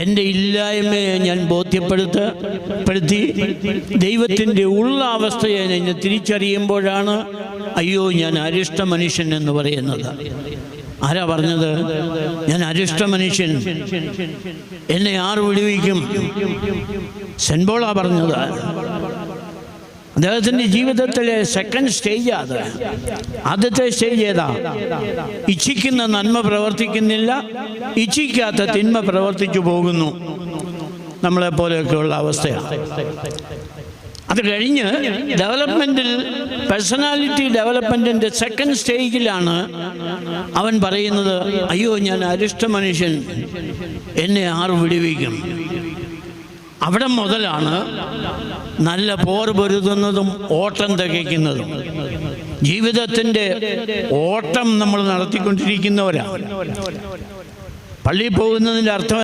എൻ്റെ ഇല്ലായ്മയെ ഞാൻ ബോധ്യപ്പെടുത്തി ദൈവത്തിൻ്റെ ഉള്ള അവസ്ഥയെ ഞാൻ തിരിച്ചറിയുമ്പോഴാണ് അയ്യോ ഞാൻ അരിഷ്ട മനുഷ്യൻ എന്ന് പറയുന്നത്. ആരാ പറഞ്ഞത്? ഞാൻ അരിഷ്ട മനുഷ്യൻ, എന്നെ ആർ വിടുവിക്കും? സെന്റ് പോളാ പറഞ്ഞത്. അദ്ദേഹത്തിൻ്റെ ജീവിതത്തിലെ സെക്കൻഡ് സ്റ്റേജ് അത്. ആദ്യത്തെ സ്റ്റേജ് ഏതാ? ഇച്ഛിക്കുന്ന നന്മ പ്രവർത്തിക്കുന്നില്ല, ഇച്ഛിക്കാത്ത തിന്മ പ്രവർത്തിച്ചു പോകുന്നു. നമ്മളെപ്പോലെയൊക്കെയുള്ള അവസ്ഥയാണ്. അത് കഴിഞ്ഞ് ഡെവലപ്മെൻറ്റിൽ, പേഴ്സണാലിറ്റി ഡെവലപ്മെൻറ്റിൻ്റെ സെക്കൻഡ് സ്റ്റേജിലാണ് അവൻ പറയുന്നത് അയ്യോ ഞാൻ അരിഷ്ട മനുഷ്യൻ, എന്നെ ആർ വിടുവിക്കും? അവിടെ മുതലാണ് നല്ല പോർ പൊരുതുന്നതും ഓട്ടം തികയ്ക്കുന്നതും. ജീവിതത്തിൻ്റെ ഓട്ടം നമ്മൾ നടത്തിക്കൊണ്ടിരിക്കുന്നവരാണ്. പള്ളിയിൽ പോകുന്നതിൻ്റെ അർത്ഥം